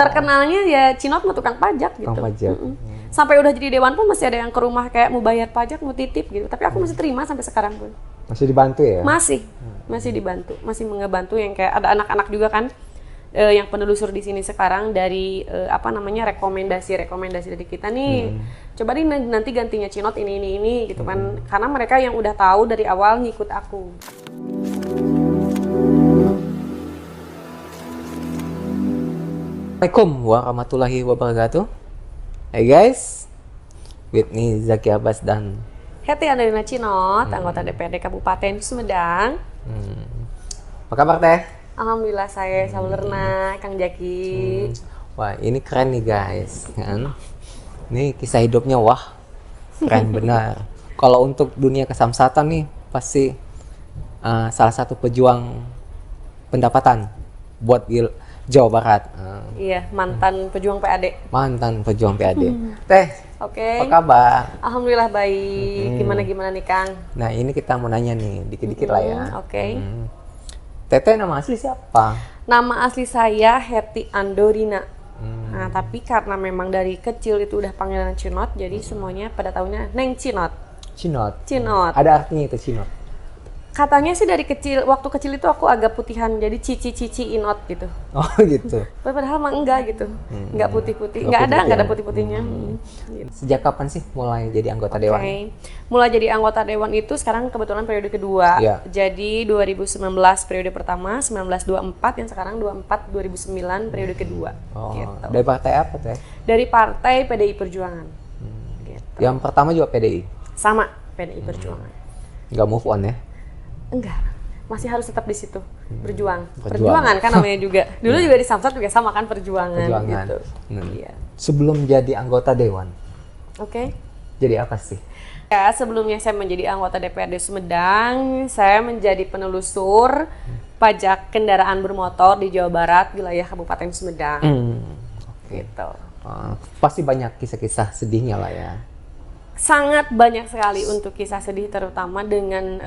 Terkenalnya ya Cinot mah tukang pajak gitu. Tukang pajak. Sampai udah jadi dewan pun masih ada yang ke rumah kayak mau bayar pajak, mau titip gitu. Tapi aku masih terima sampai sekarang pun. Masih dibantu ya? Masih dibantu, masih ngebantu yang kayak ada anak-anak juga kan yang penelusur di sini sekarang dari rekomendasi dari kita nih. Coba nih nanti gantinya Cinot ini gitu kan. Karena mereka yang udah tahu dari awal ngikut aku. Assalamualaikum warahmatullahi wabarakatuh. Hai guys, with me Zaki Abbas dan Hetty Andalina Cinot, anggota DPRD Kabupaten Sumedang. Apa kabar teh? Alhamdulillah saya Saulerna, Kang Jaki. Wah ini keren nih guys, kan? Ini kisah hidupnya wah keren benar. Kalau untuk dunia kesamsatan nih pasti salah satu pejuang pendapatan buat Jawa Barat. Iya, mantan pejuang PAD. Mantan pejuang PAD. Teh, Oke. apa kabar? Alhamdulillah baik. Gimana nih Kang? Nah ini kita mau nanya nih, dikit-dikit lah ya. Oke. Teteh nama asli siapa? Nama asli saya Hetty Andorina. Nah, tapi karena memang dari kecil itu udah panggilan Cinot, jadi semuanya pada tahunya Neng Cinot. Cinot. Cinot. Ada artinya itu Cinot? Katanya sih dari kecil, waktu kecil itu aku agak putihan, jadi cici Inot gitu. Oh gitu. Padahal mah enggak gitu, enggak putih-putih, enggak ada putih-putihnya. Gitu. Sejak kapan sih mulai jadi anggota dewan? Mulai jadi anggota dewan itu sekarang kebetulan periode kedua. Ya. Jadi 2019 periode pertama, 1924 yang sekarang 2009 periode kedua. Oh, gitu. dari partai apa teh? Dari partai PDI Perjuangan. Gitu. Yang pertama juga PDI? Sama, PDI Perjuangan. Nggak move on ya? Enggak, masih harus tetap di situ berjuang. Perjuangan kan namanya juga. Dulu juga di Samsat juga sama kan perjuangan. Gitu. Iya. Sebelum jadi anggota dewan, Oke. jadi apa sih? Ya, sebelumnya saya menjadi anggota DPRD Sumedang, saya menjadi penelusur pajak kendaraan bermotor di Jawa Barat, wilayah Kabupaten Sumedang. Gitu. Pasti banyak kisah-kisah sedihnya lah ya. Sangat banyak sekali untuk kisah sedih, terutama dengan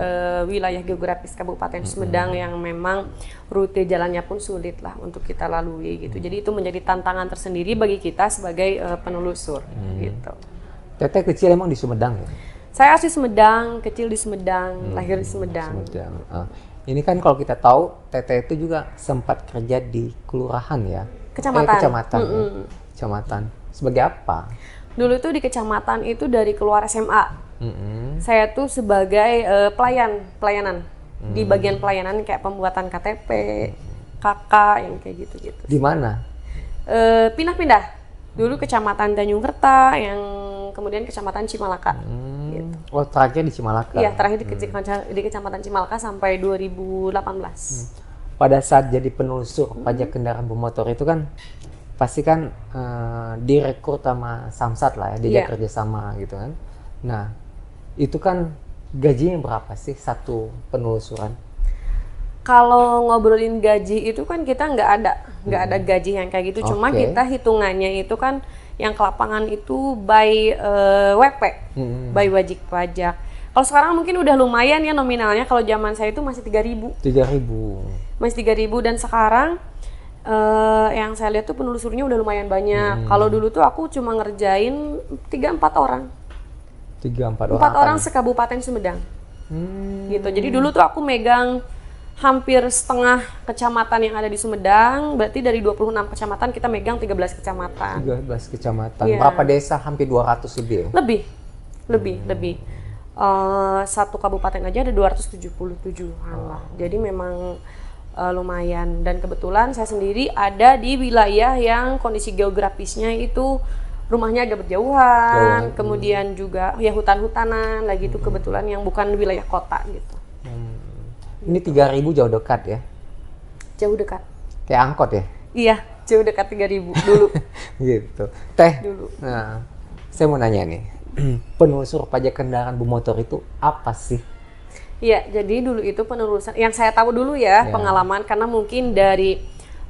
wilayah geografis Kabupaten Sumedang yang memang rute jalannya pun sulit lah untuk kita lalui gitu. Jadi itu menjadi tantangan tersendiri bagi kita sebagai penelusur gitu. Teteh kecil emang di Sumedang ya? Saya asli Sumedang, kecil di Sumedang, lahir di Sumedang. Ini kan kalau kita tahu Teteh itu juga sempat kerja di kelurahan ya? Kecamatan. Kecamatan. Sebagai apa? Dulu tuh di kecamatan itu dari keluar SMA. Saya tuh sebagai pelayanan di bagian pelayanan kayak pembuatan KTP, KK yang kayak gitu-gitu. Di mana? Pindah-pindah. Dulu kecamatan Tanjung Kerta, yang kemudian kecamatan Cimalaka. Gitu. Oh terakhir di Cimalaka? Iya, terakhir di kecamatan Cimalaka sampai 2018. Pada saat jadi penelusur pajak kendaraan bermotor itu kan pasti kan direkrut sama Samsat lah ya, diajak kerjasama gitu kan. Nah itu kan gajinya berapa sih satu penelusuran? Kalau ngobrolin gaji itu kan kita nggak ada gaji yang kayak gitu. Cuma kita hitungannya itu kan yang ke lapangan itu by WP, by wajib pajak. Kalau sekarang mungkin udah lumayan ya nominalnya. Kalau zaman saya itu masih 3.000. 3.000. Masih 3.000 dan sekarang yang saya lihat tuh penelusurnya udah lumayan banyak. Kalau dulu tuh aku cuma ngerjain 3-4 orang. 3-4 orang? 4 orang sekabupaten Sumedang. Gitu. Jadi dulu tuh aku megang hampir setengah kecamatan yang ada di Sumedang. Berarti dari 26 kecamatan kita megang 13 kecamatan. 13 kecamatan. Yeah. Berapa desa? Hampir 200 lebih ya? Lebih. Satu kabupaten aja ada 277-an lah. Jadi memang lumayan, dan kebetulan saya sendiri ada di wilayah yang kondisi geografisnya itu rumahnya agak berjauhan, kemudian juga ya hutan-hutanan lagi itu kebetulan yang bukan wilayah kota gitu. Ini 3.000 jauh dekat ya? Jauh dekat. Kayak angkot ya? Iya, jauh dekat 3.000 dulu. Gitu. Teh, dulu. Nah, saya mau nanya nih, penelusur pajak kendaraan bermotor itu apa sih? Iya, jadi dulu itu penelusuran yang saya tahu dulu ya, pengalaman, karena mungkin dari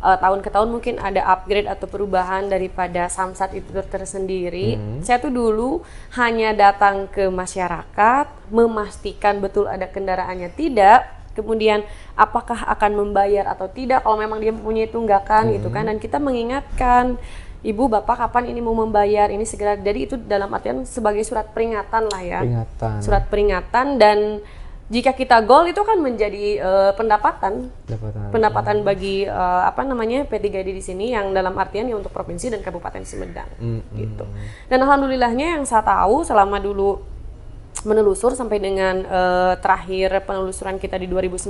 tahun ke tahun mungkin ada upgrade atau perubahan daripada Samsat itu tersendiri. Saya tuh dulu hanya datang ke masyarakat, memastikan betul ada kendaraannya tidak, kemudian apakah akan membayar atau tidak kalau memang dia mempunyai tunggakan gitu kan, dan kita mengingatkan ibu bapak kapan ini mau membayar ini segera, jadi itu dalam artian sebagai surat peringatan lah ya, surat peringatan. Dan jika kita goal itu kan menjadi pendapatan bagi P3D di sini, yang dalam artian ya untuk provinsi dan kabupaten Sumedang gitu. Dan alhamdulillahnya yang saya tahu selama dulu menelusur sampai dengan terakhir penelusuran kita di 2019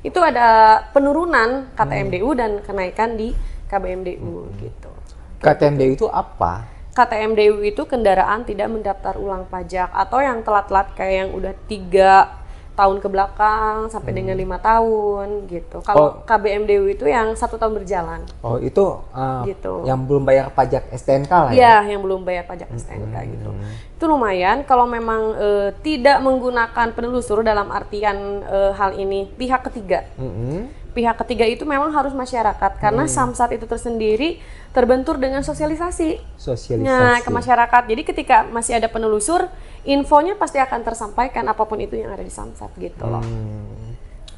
itu ada penurunan KTMDU dan kenaikan di KBMDU gitu. KTMDU itu apa? KTMDU itu kendaraan tidak mendaftar ulang pajak, atau yang telat-telat kayak yang udah 3 tahun ke belakang sampai dengan 5 tahun gitu. Kalau KBMDU itu yang 1 tahun berjalan. Oh, itu gitu. Yang belum bayar pajak STNK lah ya? Iya, yang belum bayar pajak STNK gitu. Itu lumayan kalau memang tidak menggunakan penelusur dalam artian hal ini pihak ketiga. Pihak ketiga itu memang harus masyarakat, karena Samsat itu tersendiri terbentur dengan sosialisasi. Nah, ke masyarakat. Jadi ketika masih ada penelusur, infonya pasti akan tersampaikan apapun itu yang ada di Samsat gitu loh.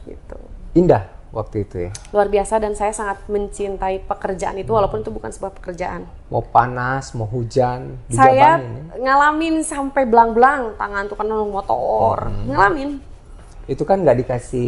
Gitu. Indah waktu itu ya? Luar biasa, dan saya sangat mencintai pekerjaan itu walaupun itu bukan sebuah pekerjaan. Mau panas, mau hujan, saya ngalamin sampai belang-belang tangan tuh kan motor. Ngalamin. Itu kan nggak dikasih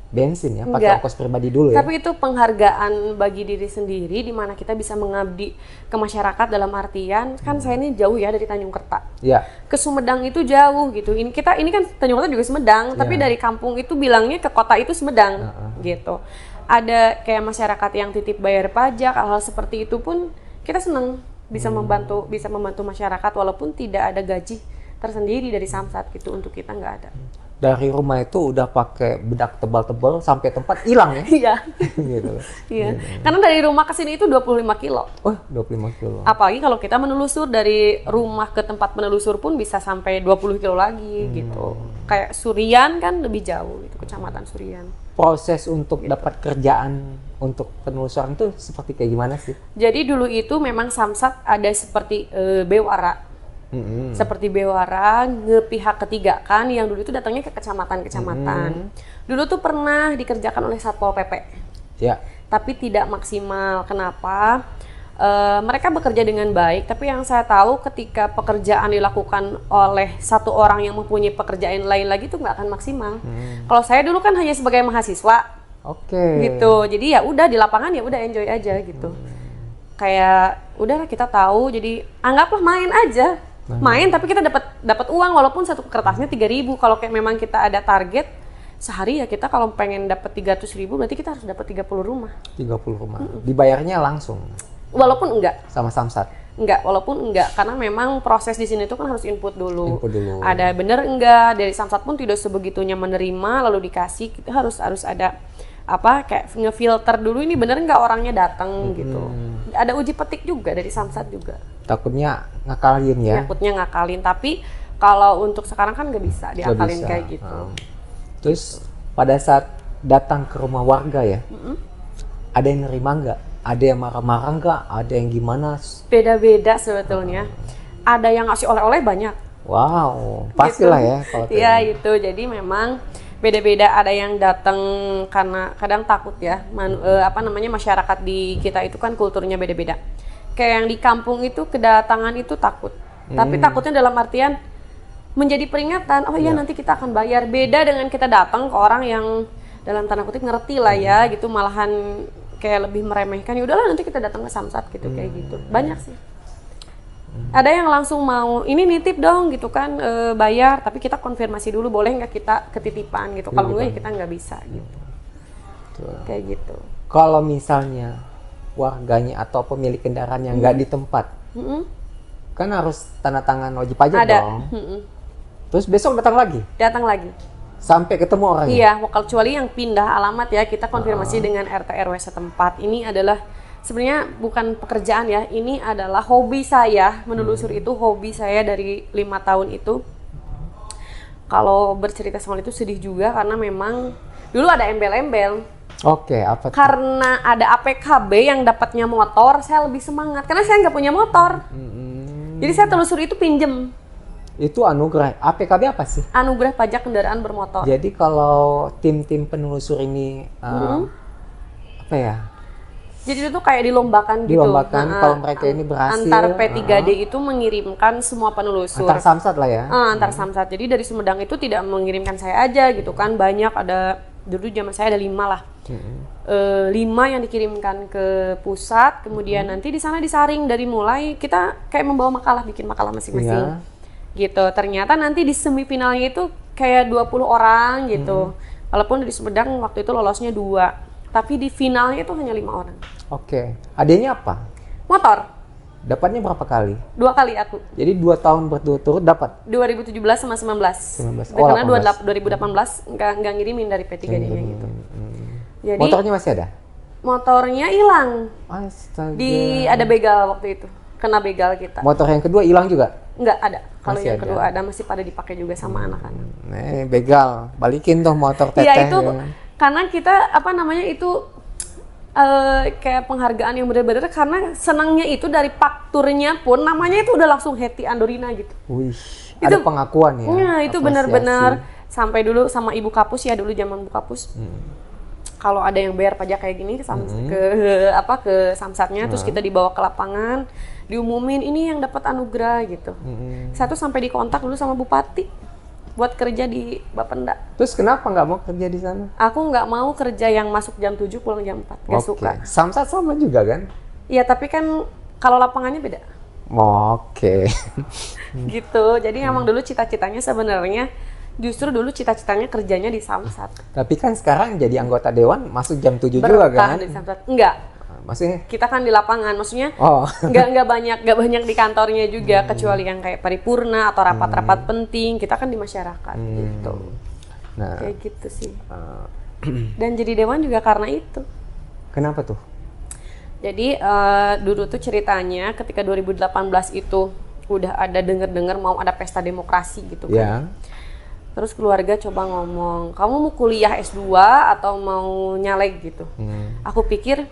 bensin ya, pakai ongkos pribadi dulu ya. Tapi itu penghargaan bagi diri sendiri, di mana kita bisa mengabdi ke masyarakat dalam artian kan saya ini jauh ya dari Tanjung Kerta. Iya. Ke Sumedang itu jauh gitu. Ini kan Tanjung Kerta juga Sumedang, tapi dari kampung itu bilangnya ke kota itu Sumedang gitu. Ada kayak masyarakat yang titip bayar pajak, hal-hal seperti itu pun kita senang bisa membantu masyarakat walaupun tidak ada gaji tersendiri dari Samsat gitu, untuk kita nggak ada. Dari rumah itu udah pakai bedak tebal-tebal sampai tempat hilang ya? Iya. Gitu. Iya. Karena dari rumah ke sini itu 25 kilo. Oh, 25 kilo. Apalagi kalau kita menelusur dari rumah ke tempat menelusur pun bisa sampai 20 kilo lagi gitu. Kayak Surian kan lebih jauh gitu, Kecamatan Surian. Proses untuk dapat kerjaan untuk penelusuran itu seperti kayak gimana sih? Jadi dulu itu memang Samsat ada seperti Bewara. Seperti Bewara, pihak ketiga kan yang dulu itu datangnya ke kecamatan-kecamatan. Dulu tuh pernah dikerjakan oleh Satpol PP. Ya. Tapi tidak maksimal. Kenapa? Mereka bekerja dengan baik, tapi yang saya tahu ketika pekerjaan dilakukan oleh satu orang yang mempunyai pekerjaan lain lagi itu nggak akan maksimal. Kalau saya dulu kan hanya sebagai mahasiswa. Gitu. Jadi ya udah di lapangan ya udah enjoy aja gitu. Kayak udahlah kita tahu, jadi anggaplah main aja. Main tapi kita dapat uang walaupun satu kertasnya 3.000. Kalau kayak memang kita ada target sehari ya, kita kalau pengen dapat 300.000 berarti kita harus dapat 30 rumah. 30 rumah. Dibayarnya langsung. Walaupun enggak. Sama Samsat. Walaupun enggak, karena memang proses di sini tuh kan harus input dulu. Ada bener enggak, dari Samsat pun tidak sebegitunya menerima lalu dikasih. Kita harus ada kayak ngefilter dulu ini bener nggak orangnya datang gitu. Ada uji petik juga dari Samsat juga. Takutnya ngakalin ya? Takutnya ngakalin, tapi kalau untuk sekarang kan nggak bisa diakalin kayak gitu. Terus pada saat datang ke rumah warga ya, ada yang nerima nggak? Ada yang marah-marah nggak? Ada yang gimana? Beda-beda sebetulnya. Ada yang ngasih oleh-oleh banyak. Wow, pastilah gitu. Ya kalau iya itu. Jadi memang beda-beda, ada yang datang karena kadang takut ya, masyarakat di kita itu kan kulturnya beda-beda. Kayak yang di kampung itu kedatangan itu takut, tapi takutnya dalam artian menjadi peringatan, oh iya nanti kita akan bayar. Beda dengan kita datang ke orang yang dalam tanda kutip ngerti lah ya gitu, malahan kayak lebih meremehkan, ya udahlah nanti kita datang ke Samsat gitu, kayak gitu. Banyak sih. Ada yang langsung mau ini nitip dong gitu kan, bayar, tapi kita konfirmasi dulu boleh nggak kita ketitipan gitu. Kalau enggak ya kita nggak bisa gitu. Kayak gitu. Kalau misalnya warganya atau pemilik kendaraan yang nggak di tempat, kan harus tanda tangan wajib pajak dong. Terus besok datang lagi? Datang lagi. Sampai ketemu orangnya? Iya, kecuali yang pindah alamat ya, kita konfirmasi dengan RT RW setempat. Ini adalah sebenarnya bukan pekerjaan ya, ini adalah hobi saya. Menelusur itu hobi saya dari 5 tahun itu. Kalau bercerita soal itu sedih juga karena memang dulu ada embel-embel. Oke, apa tuh? Karena ada APKB yang dapatnya motor, saya lebih semangat karena saya nggak punya motor. Jadi saya telusur itu pinjem. Itu anugerah. APKB apa sih? Anugerah Pajak Kendaraan Bermotor. Jadi kalau tim-tim penelusur ini apa ya? Jadi itu tuh kayak dilombakan gitu. Dilombakan kalau mereka ini berhasil. Antar P3D itu mengirimkan semua penelusur. Antar samsat lah ya. Antar samsat. Jadi dari Sumedang itu tidak mengirimkan saya aja gitu kan. Banyak ada, dulu zaman saya ada 5 lah. 5 yang dikirimkan ke pusat. Kemudian nanti di sana disaring dari mulai kita kayak membawa makalah, bikin makalah masing-masing. Gitu. Ternyata nanti di semifinalnya itu kayak 20 orang gitu. Walaupun di Sumedang waktu itu lolosnya 2. Tapi di finalnya itu hanya 5 orang. Oke. Hadiahnya apa? Motor. Dapatnya berapa kali? 2 kali aku. Jadi 2 tahun berturut-turut dapat? 2017 sama 19. 19. Karena 18. 2018 nggak ngirimin dari P3D-nya gitu. Jadi Motornya masih ada? motornya hilang. Astaga. Ada begal waktu itu. Kena begal kita. Motor yang kedua hilang juga? Nggak ada. Kalau Masih yang ada. kedua ada, masih pada dipakai juga sama anak-anak. Begal. Balikin tuh motor teteh. Iya itu karena kita apa namanya itu kayak penghargaan yang benar-benar karena senangnya itu dari fakturnya pun namanya itu udah langsung Hetty Andorina gitu. Wih, ada pengakuan ya? Iya, itu benar-benar sampai dulu sama Ibu Kapus ya, dulu zaman Bu Kapus. Kalau ada yang bayar pajak kayak gini ke samsatnya, terus kita dibawa ke lapangan, diumumin ini yang dapat anugerah gitu. Saya tuh sampai dikontak dulu sama Bupati buat kerja di Bapenda. Terus kenapa nggak mau kerja di sana? Aku nggak mau kerja yang masuk jam 7 pulang jam 4, nggak suka. Samsat sama juga kan? Iya, tapi kan kalau lapangannya beda. Oke. Gitu, jadi emang dulu cita-citanya sebenarnya justru dulu cita-citanya kerjanya di Samsat. Tapi kan sekarang jadi anggota dewan masuk jam 7 juga kan? Di Samsat. Enggak. Maksudnya? Kita kan di lapangan, maksudnya nggak banyak di kantornya juga, kecuali yang kayak paripurna atau rapat-rapat penting. Kita kan di masyarakat gitu. Nah, kayak gitu sih. Dan jadi dewan juga karena itu. Kenapa tuh? Jadi dulu tuh ceritanya ketika 2018 itu udah ada dengar mau ada pesta demokrasi gitu kan. Terus keluarga coba ngomong, kamu mau kuliah S2 atau mau nyalek gitu. Aku pikir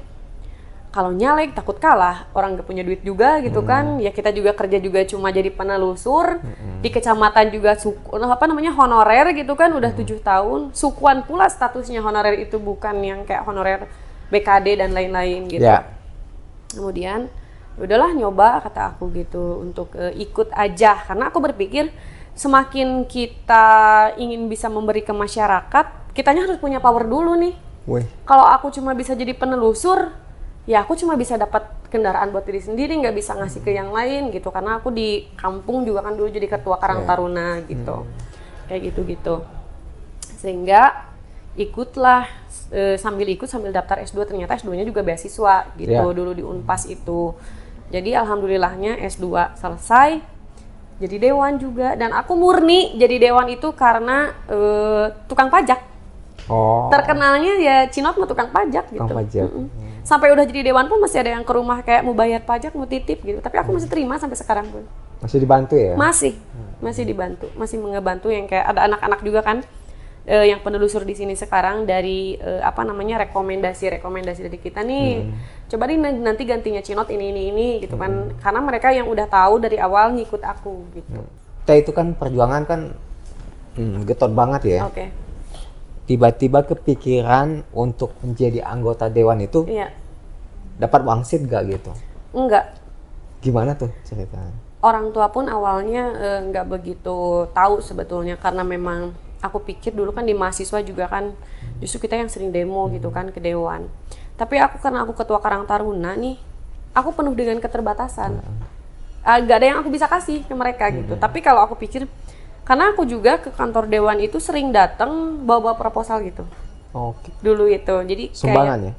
kalau nyalek takut kalah, orang gak punya duit juga gitu kan. Ya kita juga kerja juga cuma jadi penelusur. Di kecamatan juga honorer gitu kan, udah 7 tahun. Sukuan pula statusnya honorer itu, bukan yang kayak honorer BKD dan lain-lain gitu. Kemudian udahlah nyoba kata aku gitu untuk ikut aja, karena aku berpikir semakin kita ingin bisa memberi ke masyarakat, kitanya harus punya power dulu nih. Kalau aku cuma bisa jadi penelusur, ya aku cuma bisa dapat kendaraan buat diri sendiri, nggak bisa ngasih ke yang lain gitu. Karena aku di kampung juga kan dulu jadi ketua Karang Taruna gitu, kayak gitu-gitu. Sehingga ikutlah sambil daftar S2, ternyata S2-nya juga beasiswa gitu dulu di Unpas itu. Jadi alhamdulillahnya S2 selesai, jadi dewan juga. Dan aku murni jadi dewan itu karena tukang pajak. Terkenalnya ya Cinot mah tukang pajak gitu. Sampai udah jadi dewan pun masih ada yang ke rumah kayak mau bayar pajak, mau titip gitu. Tapi aku masih terima sampai sekarang pun. Masih dibantu ya? Masih dibantu, masih ngebantu yang kayak ada anak-anak juga kan. Yang penelusur di sini sekarang dari rekomendasi dari kita nih. Coba nih nanti gantinya Cinot ini gitu kan. Karena mereka yang udah tahu dari awal ngikut aku gitu. Itu kan perjuangan kan getol banget ya. Tiba-tiba kepikiran untuk menjadi anggota dewan itu, dapat wangsit gak gitu? Enggak. Gimana tuh ceritanya? Orang tua pun awalnya nggak begitu tahu sebetulnya, karena memang aku pikir dulu kan di mahasiswa juga kan justru kita yang sering demo gitu kan ke dewan. Tapi karena aku ketua Karang Taruna nih, aku penuh dengan keterbatasan. Gak ada yang aku bisa kasih ke mereka gitu. Tapi kalau aku pikir, karena aku juga ke kantor dewan itu sering datang bawa proposal gitu. Dulu itu, jadi sumbangan kayak,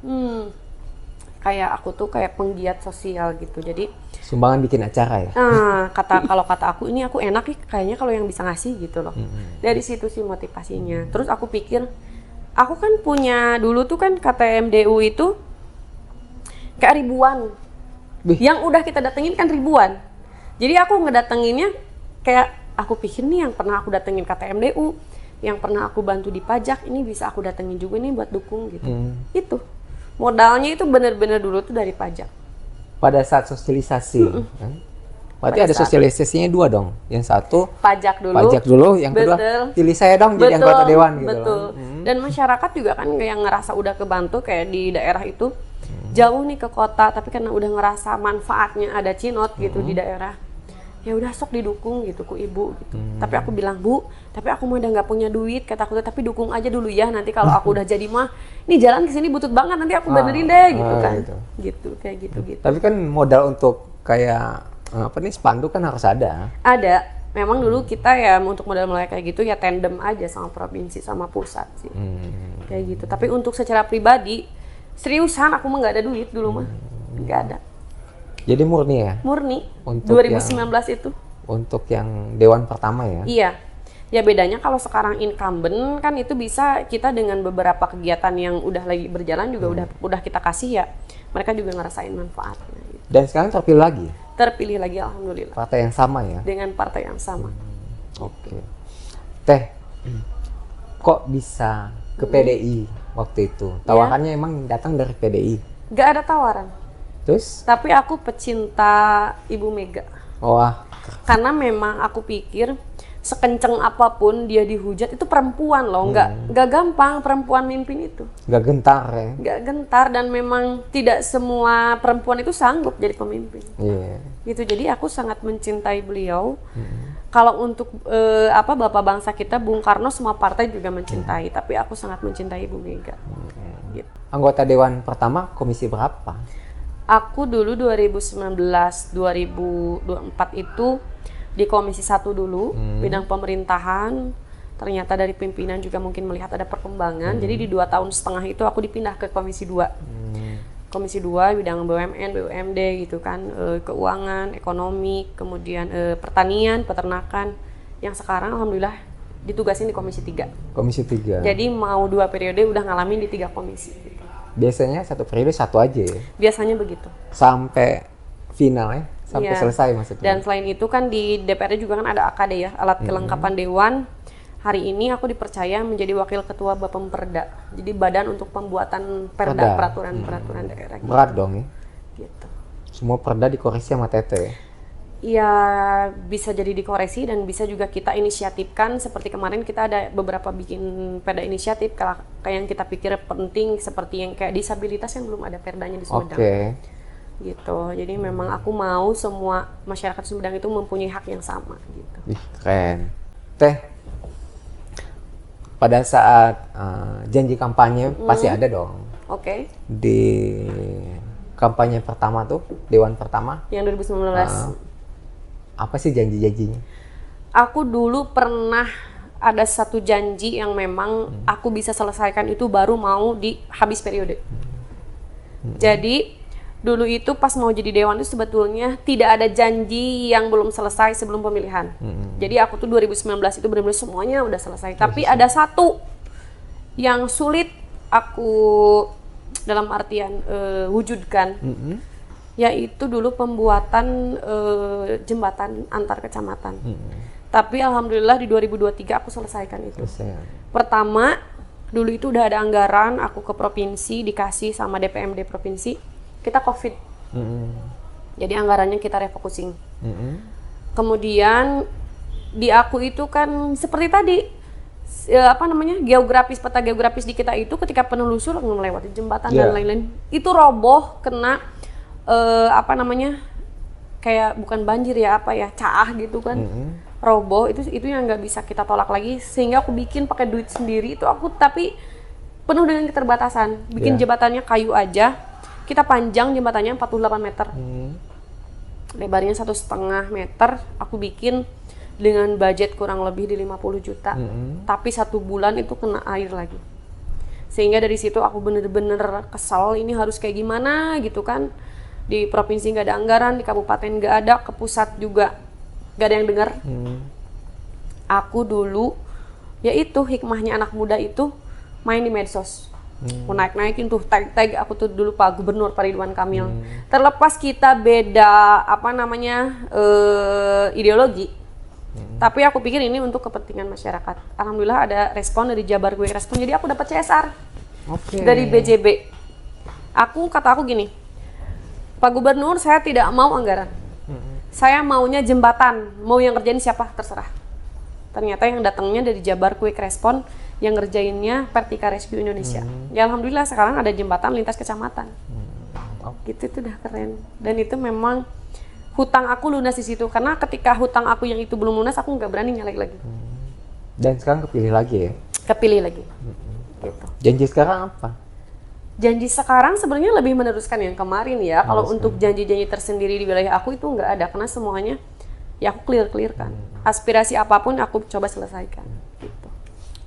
kayak aku tuh kayak penggiat sosial gitu. Jadi sumbangan bikin acara ya. Kalau kata aku ini aku enak nih kayaknya kalau yang bisa ngasih gitu loh. Dari situ sih motivasinya. Terus aku pikir, aku kan punya dulu tuh kan KTMDU itu kayak ribuan. Yang udah kita datengin kan ribuan. Jadi aku ngedatenginnya kayak, aku pikir nih yang pernah aku datengin KTMDU, yang pernah aku bantu di pajak, ini bisa aku datengin juga nih buat dukung gitu. Itu modalnya itu bener-bener dulu tuh dari pajak. Pada saat sosialisasi kan? Berarti pada ada saat sosialisasinya dua dong. Yang satu pajak dulu, yang kedua Betul. pilih saya dong jadi Betul, anggota dewan gitu. betul. Kan. Dan masyarakat juga kan yang ngerasa udah kebantu kayak di daerah itu jauh nih ke kota, tapi karena udah ngerasa manfaatnya ada Cinot gitu di daerah, ya udah sok didukung gitu ku ibu gitu. Tapi aku bilang, Bu, tapi aku mah udah nggak punya duit, kata aku, tapi dukung aja dulu ya, nanti kalau aku udah jadi mah, ini jalan ke sini butut banget, nanti aku benerin deh gitu kan. Gitu kayak gitu. Tapi kan modal untuk kayak apa nih spanduk kan harus ada. Ada. Memang dulu kita ya untuk modal mulai kayak gitu ya tandem aja sama provinsi sama pusat sih. Kayak gitu. Tapi untuk secara pribadi seriusan aku mah nggak ada duit dulu mah. Nggak ada. Jadi murni ya? Murni. Untuk 2019 itu. Untuk yang dewan pertama ya? Iya. Ya bedanya kalau sekarang incumbent kan itu bisa kita dengan beberapa kegiatan yang udah lagi berjalan juga udah kita kasih ya. Mereka juga ngerasain manfaatnya gitu. Dan sekarang terpilih lagi? Terpilih lagi alhamdulillah. Partai yang sama ya? Dengan partai yang sama. Oke. Teh, kok bisa ke PDI waktu itu? Tawarannya emang datang dari PDI? Gak ada tawaran. Terus? Tapi aku pecinta Ibu Mega. Wah. Karena memang aku pikir sekenceng apapun dia dihujat itu perempuan loh, nggak gampang perempuan mimpin itu. Nggak gentar ya? Nggak gentar dan memang tidak semua perempuan itu sanggup jadi pemimpin. Iya. Gitu, jadi aku sangat mencintai beliau. Kalau untuk bapak bangsa kita Bung Karno semua partai juga mencintai, tapi aku sangat mencintai Ibu Mega. Gitu. Anggota dewan pertama komisi berapa? Aku dulu 2019-2024 itu di Komisi 1 dulu, bidang pemerintahan. Ternyata dari pimpinan juga mungkin melihat ada perkembangan. Jadi di 2 tahun setengah itu aku dipindah ke Komisi 2. Komisi 2 bidang BUMN, BUMD gitu kan, keuangan, ekonomi, kemudian pertanian, peternakan. Yang sekarang alhamdulillah ditugasin di Komisi 3. Komisi 3. Jadi mau 2 periode udah ngalamin di 3 komisi. Gitu. Biasanya 1 periode 1 aja ya? Biasanya begitu. Sampai final ya? Sampai selesai maksudnya? Dan selain itu kan di DPRD juga kan ada AKD ya, alat kelengkapan dewan. Hari ini aku dipercaya menjadi wakil ketua Bapemperda. Jadi badan untuk pembuatan perda, peraturan-peraturan daerah. Gitu. Berat dong ya? Gitu. Semua perda dikoreksi sama Tete ya? Ya bisa jadi dikoreksi dan bisa juga kita inisiatifkan. Seperti kemarin kita ada beberapa bikin perda inisiatif kayak yang kita pikir penting, seperti yang kayak disabilitas yang belum ada perdanya di Sumedang. Gitu. Jadi memang aku mau semua masyarakat Sumedang itu mempunyai hak yang sama gitu. Ih, keren. Teh, pada saat janji kampanye pasti ada dong. Oke. Di kampanye pertama tuh, dewan pertama. Yang 2019. Apa sih janji-janjinya? Aku dulu pernah ada satu janji yang memang aku bisa selesaikan itu baru mau di habis periode. Jadi dulu itu pas mau jadi dewan itu sebetulnya tidak ada janji yang belum selesai sebelum pemilihan. Jadi aku tuh 2019 itu benar-benar semuanya udah selesai. Tapi ada satu yang sulit aku dalam artian wujudkan, yaitu dulu pembuatan jembatan antar kecamatan. Tapi alhamdulillah di 2023 aku selesaikan itu. Pertama, dulu itu udah ada anggaran, aku ke provinsi dikasih sama DPMD provinsi. Kita COVID, jadi anggarannya kita refocusing. Kemudian di aku itu kan seperti tadi geografis, peta geografis di kita itu ketika penelusur melewati jembatan dan lain-lain itu roboh kena kayak bukan banjir ya caah gitu kan. Roboh itu yang nggak bisa kita tolak lagi, sehingga aku bikin pakai duit sendiri itu aku, tapi penuh dengan keterbatasan. Bikin jembatannya kayu aja. Kita panjang jembatannya 48 meter, lebarnya 1,5 meter. Aku bikin dengan budget kurang lebih di 50 juta, tapi 1 bulan itu kena air lagi. Sehingga dari situ aku bener-bener kesal, ini harus kayak gimana gitu kan. Di provinsi nggak ada anggaran, di kabupaten nggak ada, ke pusat juga nggak ada yang dengar. Aku dulu, yaitu hikmahnya anak muda itu main di medsos. Mau naik-naikin tuh tag aku tuh dulu Pak Gubernur Pak Ridwan Kamil. Terlepas kita beda ideologi, tapi aku pikir ini untuk kepentingan masyarakat. Alhamdulillah ada respon dari Jabar Gue Respon, jadi aku dapat CSR dari BJB. Kata aku gini, Pak Gubernur, saya tidak mau anggaran, saya maunya jembatan, mau yang ngerjain siapa terserah. Ternyata yang datangnya dari Jabar Quick Response, yang ngerjainnya Vertika Rescue Indonesia. Ya alhamdulillah sekarang ada jembatan lintas kecamatan. Gitu itu udah keren. Dan itu memang hutang aku lunas di situ, karena ketika hutang aku yang itu belum lunas aku nggak berani nyalek lagi. Dan sekarang kepilih lagi ya? Kepilih lagi. Gitu. Janji sekarang apa? Janji sekarang sebenarnya lebih meneruskan yang kemarin ya. Kalau untuk janji-janji tersendiri di wilayah aku itu nggak ada, karena semuanya ya aku clear-kan. Aspirasi apapun aku coba selesaikan. Gitu.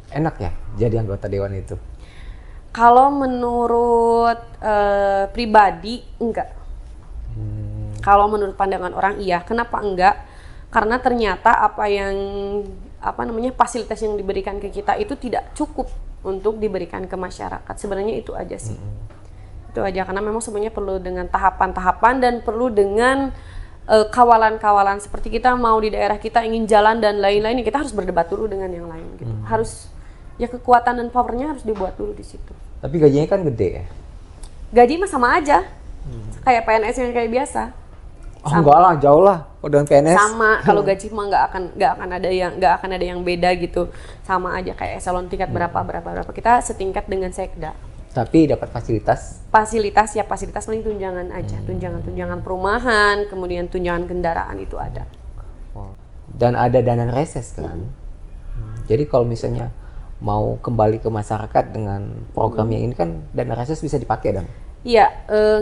Enak ya jadi anggota dewan itu? Kalau menurut pribadi enggak. Kalau menurut pandangan orang iya. Kenapa enggak? Karena ternyata fasilitas yang diberikan ke kita itu tidak cukup untuk diberikan ke masyarakat. Sebenarnya itu aja sih. Itu aja, karena memang semuanya perlu dengan tahapan-tahapan dan perlu dengan kawalan-kawalan. Seperti kita mau di daerah kita ingin jalan dan lain-lain, kita harus berdebat dulu dengan yang lain gitu. Harus ya kekuatan dan powernya harus dibuat dulu di situ. Tapi gajinya kan gede ya? Gaji mah sama aja. Kayak PNS yang kayak biasa. Oh enggak lah, jauh lah. Kalau dengan PNS sama, kalau gaji mah nggak akan ada yang beda gitu. Sama aja kayak eselon tingkat berapa. Kita setingkat dengan sekda. Tapi dapat fasilitas paling tunjangan aja. Tunjangan perumahan, kemudian tunjangan kendaraan itu ada. Dan ada dana reses kan. Jadi kalau misalnya mau kembali ke masyarakat dengan program yang ini kan dana reses bisa dipakai dong. Iya,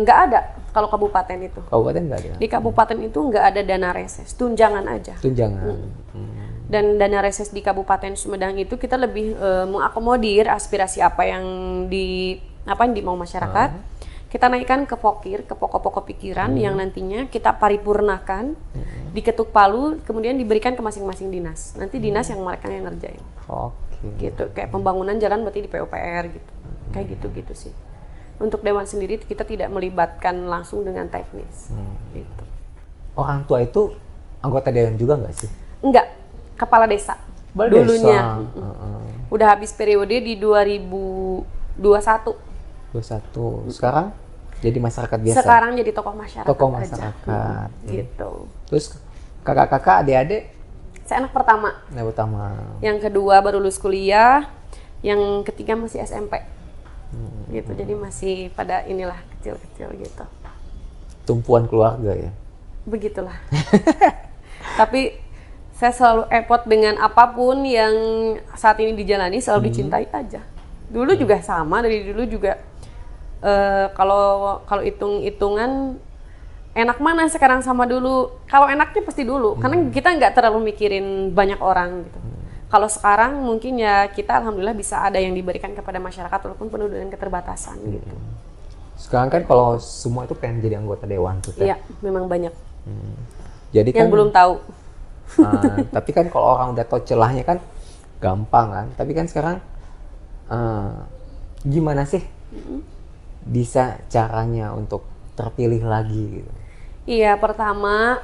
nggak ada kalau kabupaten itu. Kabupaten nggak ada? Di kabupaten itu nggak ada dana reses, tunjangan aja. Tunjangan. Dan dana reses di Kabupaten Sumedang itu kita lebih mengakomodir aspirasi apa yang dimau masyarakat. Kita naikkan ke POKIR, ke pokok-pokok pikiran yang nantinya kita paripurnakan, diketuk palu, kemudian diberikan ke masing-masing dinas. Nanti dinas yang mereka yang ngerjain. Oke. Gitu, kayak pembangunan jalan berarti di PUPR gitu. Kayak gitu-gitu sih. Untuk dewan sendiri kita tidak melibatkan langsung dengan teknis. Gitu. Orang tua itu anggota dewan juga nggak sih? Enggak, kepala desa. Kepala dulunya. desa. Udah habis periode di 2021. 21. Sekarang jadi masyarakat biasa? Sekarang jadi tokoh masyarakat. Tokoh masyarakat. Gitu. Terus kakak-kakak, adik-adik? Saya anak pertama. Anak pertama. Yang kedua baru lulus kuliah. Yang ketiga masih SMP. Gitu, jadi masih pada inilah kecil-kecil gitu. Tumpuan keluarga ya? Begitulah. Tapi saya selalu effort dengan apapun yang saat ini dijalani, selalu dicintai aja. Dulu juga sama, dari dulu juga kalau hitung-hitungan enak mana sekarang sama dulu. Kalau enaknya pasti dulu, karena kita nggak terlalu mikirin banyak orang gitu. Kalau sekarang mungkin ya kita alhamdulillah bisa ada yang diberikan kepada masyarakat walaupun penuh dengan keterbatasan gitu. Sekarang kan kalau semua itu pengen jadi anggota dewan tuh. Iya, memang banyak. Jadi yang kan belum tahu. Tapi kan kalau orang udah tahu celahnya kan gampang kan. Tapi kan sekarang gimana sih bisa caranya untuk terpilih lagi gitu? Iya, pertama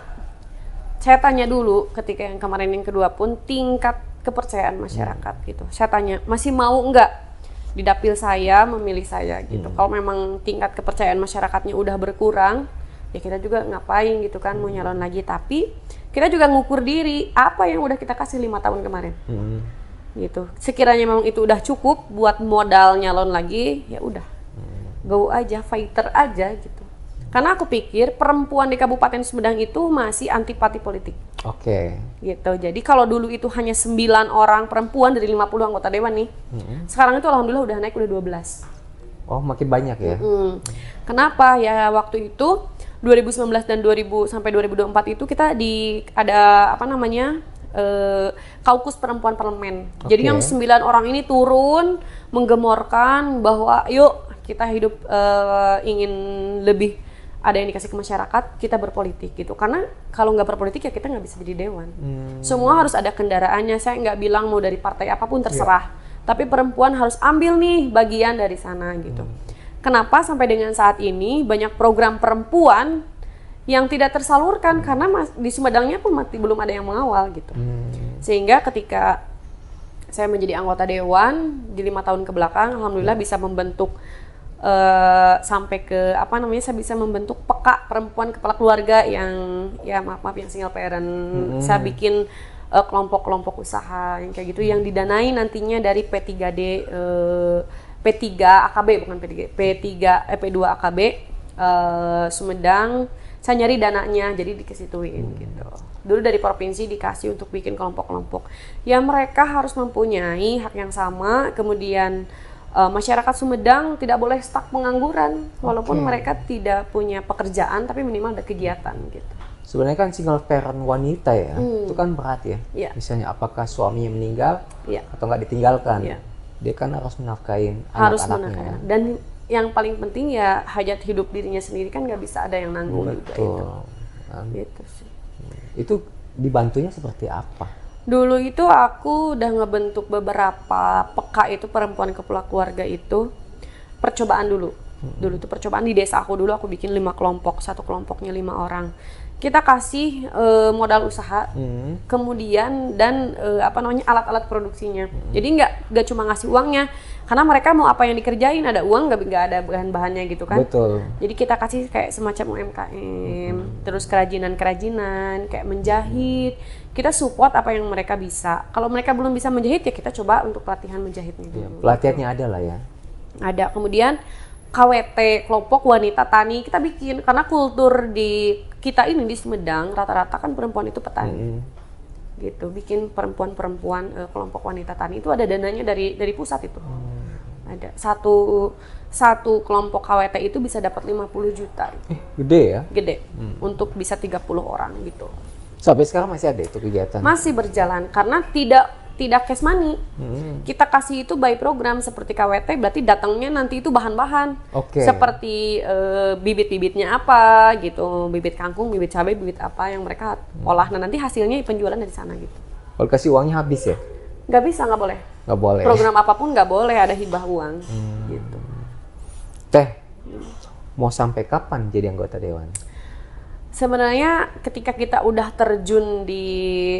saya tanya dulu ketika yang kemarin yang kedua pun tingkat kepercayaan masyarakat gitu. Saya tanya, masih mau nggak di dapil saya memilih saya gitu. Kalau memang tingkat kepercayaan masyarakatnya udah berkurang, ya kita juga ngapain gitu kan, mau nyalon lagi. Tapi kita juga ngukur diri, apa yang udah kita kasih 5 tahun kemarin. Gitu. Sekiranya memang itu udah cukup buat modal nyalon lagi, ya udah. Go aja, fighter aja gitu. Karena aku pikir perempuan di Kabupaten Sumedang itu masih antipati politik. Oke. Gitu. Jadi kalau dulu itu hanya 9 orang perempuan dari 50 anggota dewan nih. Sekarang itu alhamdulillah udah naik, udah 12. Oh, makin banyak ya? Kenapa? Ya waktu itu 2019 dan sampai 2024 itu kita ada kaukus perempuan parlemen. Jadi yang 9 orang ini turun menggemorkan bahwa yuk kita hidup ingin lebih ada yang dikasih ke masyarakat, kita berpolitik gitu. Karena kalau nggak berpolitik ya kita nggak bisa jadi dewan. Semua harus ada kendaraannya. Saya nggak bilang mau dari partai apapun terserah. Tapi perempuan harus ambil nih bagian dari sana gitu. Kenapa sampai dengan saat ini banyak program perempuan yang tidak tersalurkan karena di Sumedangnya pun belum ada yang mengawal gitu. Sehingga ketika saya menjadi anggota dewan di 5 tahun ke belakang, alhamdulillah bisa membentuk sampai ke apa namanya, saya bisa membentuk peka perempuan kepala keluarga yang ya maaf yang single parent. Saya bikin kelompok-kelompok usaha yang kayak gitu yang didanai nantinya dari P3D P3 AKB bukan P2 AKB Sumedang. Saya nyari dananya jadi dikasituin gitu. Dulu dari provinsi dikasih untuk bikin kelompok-kelompok. Ya mereka harus mempunyai hak yang sama, kemudian masyarakat Sumedang tidak boleh stuck pengangguran walaupun mereka tidak punya pekerjaan tapi minimal ada kegiatan gitu. Sebenarnya kan single parent wanita ya, itu kan berat ya. Iya. Misalnya apakah suaminya meninggal Iya. atau nggak ditinggalkan, Iya. dia kan harus menafkahin Harus anak-anaknya. menafkahi. Dan yang paling penting ya hajat hidup dirinya sendiri kan nggak bisa ada yang nanggung juga itu. Kan? Gitu sih. Itu dibantunya seperti apa? Dulu itu aku udah ngebentuk beberapa PK itu perempuan kepala keluarga itu percobaan dulu. Dulu tuh percobaan di desa aku dulu aku bikin 5 kelompok, satu kelompoknya 5 orang. Kita kasih modal usaha, kemudian dan alat-alat produksinya. Jadi nggak cuma ngasih uangnya, karena mereka mau apa yang dikerjain ada uang nggak ada bahan-bahannya gitu kan. Betul. Jadi kita kasih kayak semacam UMKM, terus kerajinan kayak menjahit. Kita support apa yang mereka bisa. Kalau mereka belum bisa menjahit ya kita coba untuk pelatihan menjahitnya dulu. Pelatihannya ada lah ya. Ada. Kemudian KWT, kelompok wanita tani kita bikin karena kultur di kita ini di Sumedang rata-rata kan perempuan itu petani. Gitu. Bikin perempuan-perempuan kelompok wanita tani itu ada dananya dari pusat itu. Ada. Satu kelompok KWT itu bisa dapat 50 juta. Gede ya? Gede. Untuk bisa 30 orang gitu. Sampai sekarang masih ada itu kegiatan? Masih berjalan karena tidak cash money. Kita kasih itu by program seperti KWT, berarti datangnya nanti itu bahan-bahan. Seperti bibit-bibitnya apa gitu, bibit kangkung, bibit cabai, bibit apa yang mereka olah. Nah nanti hasilnya penjualan dari sana gitu. Kalau kasih uangnya habis ya? Nggak bisa, nggak boleh. Nggak boleh. Program apapun nggak boleh ada hibah uang gitu. Teh, mau sampai kapan jadi anggota dewan? Sebenarnya ketika kita udah terjun di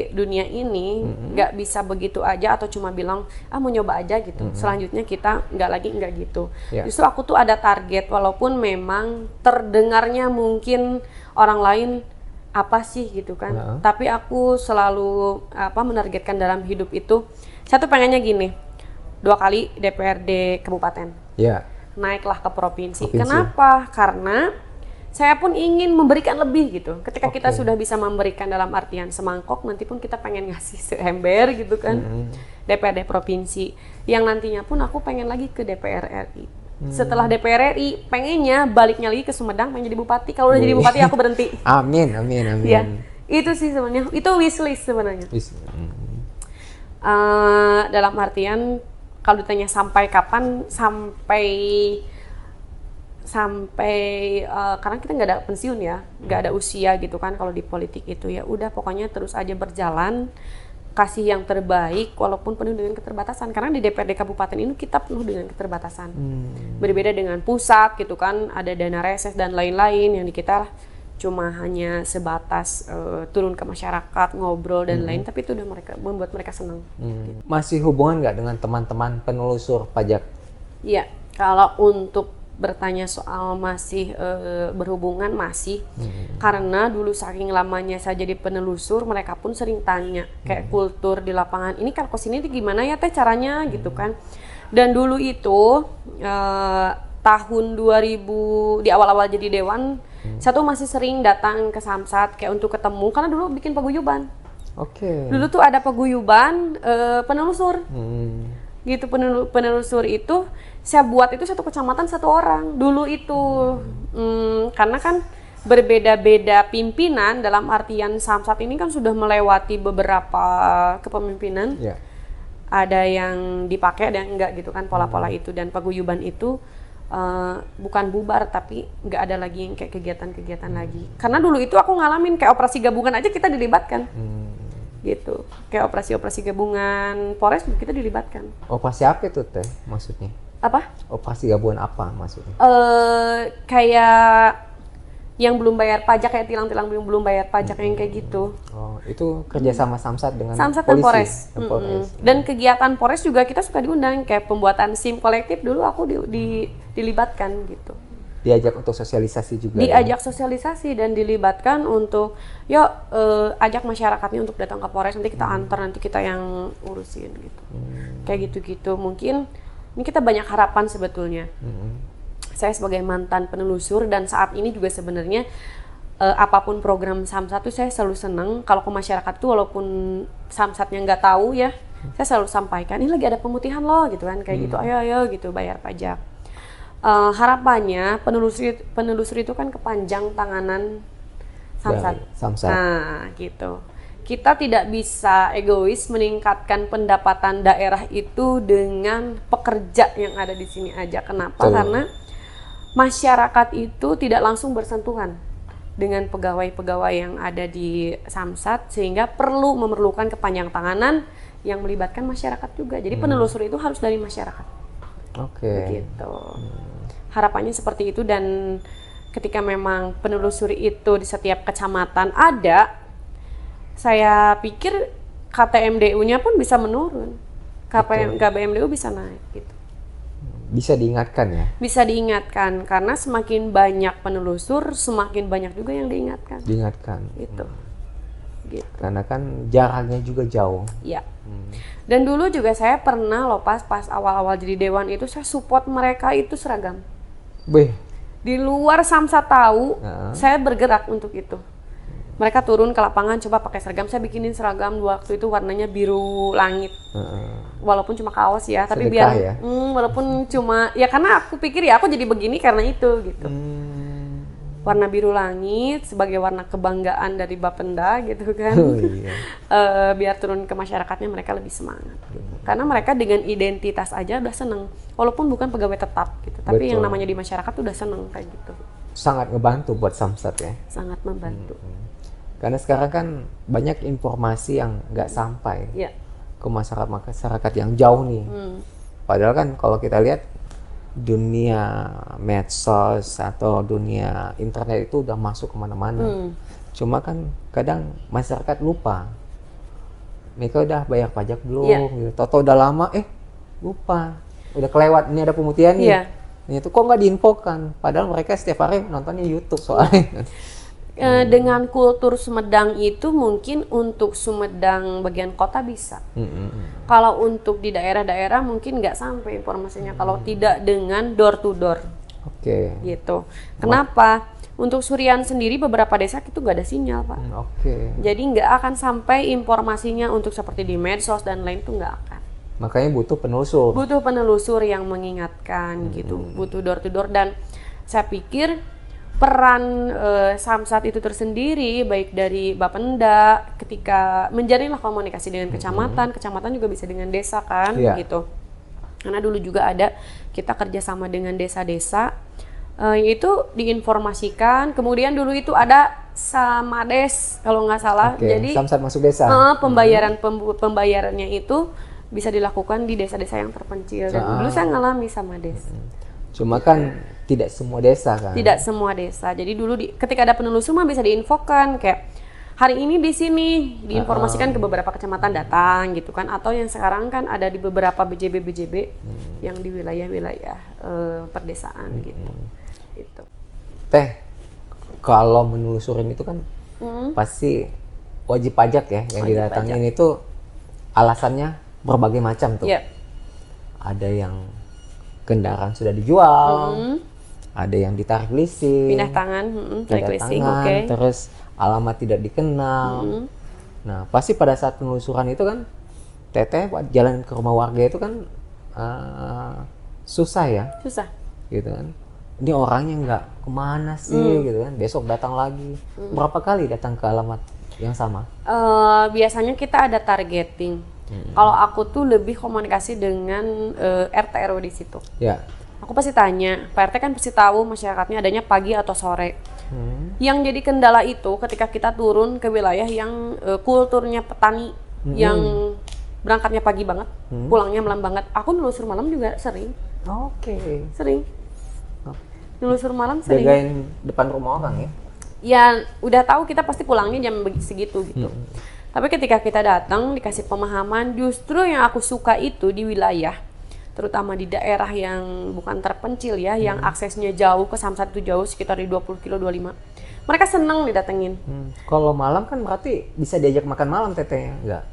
dunia ini nggak bisa begitu aja atau cuma bilang mau nyoba aja gitu. Selanjutnya kita nggak gitu. Justru aku tuh ada target walaupun memang terdengarnya mungkin orang lain apa sih gitu kan. Tapi aku selalu menargetkan dalam hidup itu. Satu pengennya gini, 2 kali DPRD kabupaten. Naiklah ke provinsi. Kenapa? Karena saya pun ingin memberikan lebih gitu. Ketika kita sudah bisa memberikan dalam artian semangkok, nanti pun kita pengen ngasih seember gitu kan. DPRD provinsi. Yang nantinya pun aku pengen lagi ke DPR RI. Setelah DPR RI, pengennya baliknya lagi ke Sumedang, pengen jadi bupati. Kalau udah jadi bupati aku berhenti. Amin. Ya, itu sih sebenarnya. Itu wishlist sebenarnya. Dalam artian kalau ditanya sampai kapan, sampai karena kita nggak ada pensiun ya, nggak ada usia gitu kan kalau di politik itu ya udah pokoknya terus aja berjalan, kasih yang terbaik walaupun penuh dengan keterbatasan karena di DPRD kabupaten ini kita penuh dengan keterbatasan. Berbeda dengan pusat gitu kan, ada dana reses dan lain-lain yang di kita cuma hanya sebatas turun ke masyarakat ngobrol dan lain, tapi itu udah membuat mereka senang. Gitu. Masih hubungan nggak dengan teman-teman penelusur pajak? Iya, kalau untuk bertanya soal masih berhubungan masih karena dulu saking lamanya saya jadi penelusur mereka pun sering tanya kayak kultur di lapangan ini kan kos ini gimana ya teh caranya gitu kan. Dan dulu itu tahun 2000 di awal-awal jadi dewan saya tuh masih sering datang ke Samsat kayak untuk ketemu karena dulu bikin paguyuban. Dulu tuh ada paguyuban penelusur. Gitu penelusur itu saya buat itu satu kecamatan 1 orang dulu itu karena kan berbeda-beda pimpinan dalam artian Samsat ini kan sudah melewati beberapa kepemimpinan. Ada yang dipakai ada yang enggak gitu kan pola-pola itu dan paguyuban itu bukan bubar tapi nggak ada lagi yang kayak kegiatan-kegiatan lagi karena dulu itu aku ngalamin kayak operasi gabungan aja kita dilibatkan. Gitu, kayak operasi gabungan Polres kita dilibatkan. Operasi apa itu teh maksudnya? Apa? Operasi gabungan apa maksudnya? Kayak yang belum bayar pajak kayak tilang-tilang belum bayar pajak yang kayak gitu. Oh, itu kerjasama Samsat dengan Samsat dan polisi. Polres. Dan Polres. Dan kegiatan Polres juga kita suka diundang kayak pembuatan SIM kolektif dulu aku dilibatkan gitu. Diajak untuk sosialisasi juga. Diajak sosialisasi dan dilibatkan untuk yuk ajak masyarakatnya untuk datang ke Polres, nanti kita antar, nanti kita yang urusin gitu. Kayak gitu-gitu. Mungkin ini kita banyak harapan sebetulnya. Saya sebagai mantan penelusur dan saat ini juga sebenarnya apapun program Samsat tuh saya selalu senang kalau ke masyarakat tuh walaupun Samsatnya nggak tahu ya, saya selalu sampaikan ini lagi ada pemutihan loh gitu kan, kayak gitu, ayo gitu bayar pajak. Harapannya penelusur itu kan kepanjang tanganan Samsat. Samsat. Nah gitu. Kita tidak bisa egois meningkatkan pendapatan daerah itu dengan pekerja yang ada di sini aja. Kenapa? Betul. Karena masyarakat itu tidak langsung bersentuhan dengan pegawai-pegawai yang ada di Samsat, sehingga memerlukan kepanjang tanganan yang melibatkan masyarakat juga. Jadi penelusur itu harus dari masyarakat. Oke. Gitu. Harapannya seperti itu, dan ketika memang penelusur itu di setiap kecamatan ada, saya pikir KTMDU-nya pun bisa menurun. KBMDU bisa naik gitu. Bisa diingatkan ya? Bisa diingatkan, karena semakin banyak penelusur, semakin banyak juga yang diingatkan. Diingatkan. Gitu. Gitu. Karena kan jaraknya juga jauh. Ya. Dan dulu juga saya pernah loh pas awal-awal jadi dewan itu saya support mereka itu seragam. Beh. Di luar Samsat tahu, saya bergerak untuk itu. Mereka turun ke lapangan coba pakai seragam, saya bikinin seragam waktu itu warnanya biru langit. Walaupun cuma kaos ya, tapi Sedekah biar ya? walaupun cuma ya karena aku pikir ya aku jadi begini karena itu gitu. Warna biru langit sebagai warna kebanggaan dari Bapenda gitu kan. Oh, iya. Biar turun ke masyarakatnya mereka lebih semangat. Karena mereka dengan identitas aja udah seneng, walaupun bukan pegawai tetap gitu. Tapi yang namanya di masyarakat tuh udah seneng kayak gitu. Sangat ngebantu buat Samsat ya. Sangat membantu. Karena sekarang kan banyak informasi yang nggak sampai ke masyarakat yang jauh nih. Padahal kan kalau kita lihat dunia medsos atau dunia internet itu udah masuk kemana-mana. Cuma kan kadang masyarakat lupa. Mereka udah bayar pajak belum? Gitu. Toto udah lama, lupa. Udah kelewat, ini ada pemutihan nih. Ini tuh kok nggak diinfokan? Padahal mereka setiap hari nontonnya YouTube soalnya. Dengan kultur Sumedang itu mungkin untuk Sumedang bagian kota bisa. Kalau untuk di daerah-daerah mungkin nggak sampai informasinya kalau tidak dengan door to door. Oke. Gitu. Kenapa? Untuk Surian sendiri beberapa desa itu nggak ada sinyal, Pak. Jadi nggak akan sampai informasinya untuk seperti di medsos dan lain tuh nggak akan. Makanya butuh penelusur. Butuh penelusur yang mengingatkan gitu. Butuh door to door, dan saya pikir peran Samsat itu tersendiri baik dari Bapenda ketika menjalinlah komunikasi dengan kecamatan juga bisa dengan desa kan gitu. Karena dulu juga ada kita kerjasama dengan desa-desa, yaitu diinformasikan. Kemudian dulu itu ada Samades kalau nggak salah. Jadi Samsat masuk desa. Pembayarannya itu bisa dilakukan di desa-desa yang terpencil. Dan dulu saya ngalami Samades. Cuma kan tidak semua desa kan? Tidak semua desa. Jadi dulu ketika ada penelusur mah bisa diinfokan kayak hari ini di sini diinformasikan ke beberapa kecamatan datang gitu kan, atau yang sekarang kan ada di beberapa BJB yang di wilayah-wilayah perdesaan gitu. Itu. Teh, kalau menelusurin itu kan pasti wajib pajak ya yang didatangin itu alasannya berbagai macam tuh. Ada yang kendaraan sudah dijual, ada yang ditarik leasing, pindah tangan, tarik leasing, terus alamat tidak dikenal. Nah, pasti pada saat penelusuran itu kan, Teteh jalan ke rumah warga itu kan susah ya. Susah. Gitu kan. Ini orangnya nggak kemana sih, gitu kan. Besok datang lagi. Berapa kali datang ke alamat yang sama? Biasanya kita ada targeting. Kalau aku tuh lebih komunikasi dengan RT RW di situ. Aku pasti tanya, Pak RT kan pasti tahu masyarakatnya adanya pagi atau sore. Yang jadi kendala itu ketika kita turun ke wilayah yang kulturnya petani, yang berangkatnya pagi banget, pulangnya malam banget. Aku nelusur malam juga sering. Sering. Nelusur malam sering. Jagain depan rumah orang ya? ya udah tahu kita pasti pulangnya jam segitu gitu. Tapi ketika kita datang dikasih pemahaman, justru yang aku suka itu di wilayah, terutama di daerah yang bukan terpencil ya, yang aksesnya jauh ke Samsat itu jauh sekitar di 20 kilo 25. Mereka seneng didatengin. Kalau malam kan berarti bisa diajak makan malam teteh, enggak?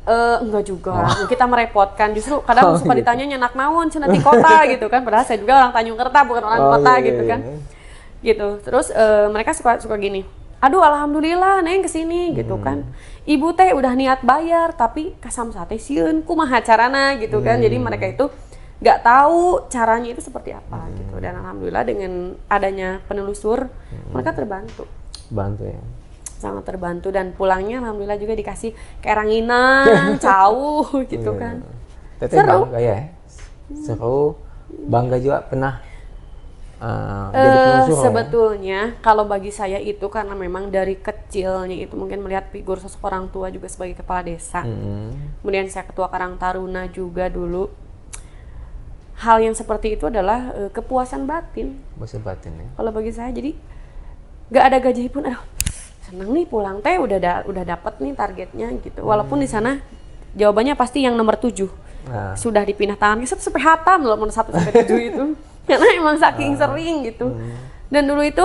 Enggak juga, kita merepotkan. Justru kadang suka gitu. ditanya nyenak naon cenah di kota gitu kan, padahal saya juga orang Tanjung Kerta bukan orang kota iya, gitu iya, kan. iya. Gitu. Terus mereka suka gini. Aduh alhamdulillah Neng kesini gitu kan. Ibu teh udah niat bayar tapi ka Samsat teh sieun kumaha carana gitu kan. Jadi mereka itu nggak tahu caranya itu seperti apa gitu. Dan alhamdulillah dengan adanya penelusur mereka terbantu. Bantu ya. Sangat terbantu dan pulangnya alhamdulillah juga dikasih kayak ranginang, jauh gitu kan. Teteh Seru. bangga ya. Seru. Bangga juga pernah jadi penelusur ya? Sebetulnya kalau bagi saya itu karena memang dari kecilnya itu mungkin melihat figur sosok orang tua juga sebagai kepala desa. Kemudian saya ketua Karang Taruna juga dulu. Hal yang seperti itu adalah kepuasan batin. Bahasa batin ya. Kalau bagi saya jadi nggak ada gaji pun, aduh seneng nih pulang teh udah dapat nih targetnya gitu. Walaupun di sana jawabannya pasti yang nomor 7 sudah dipindah tangan sampai hatam loh nomor 1 sampai 7 itu. Karena emang saking sering gitu. Dan dulu itu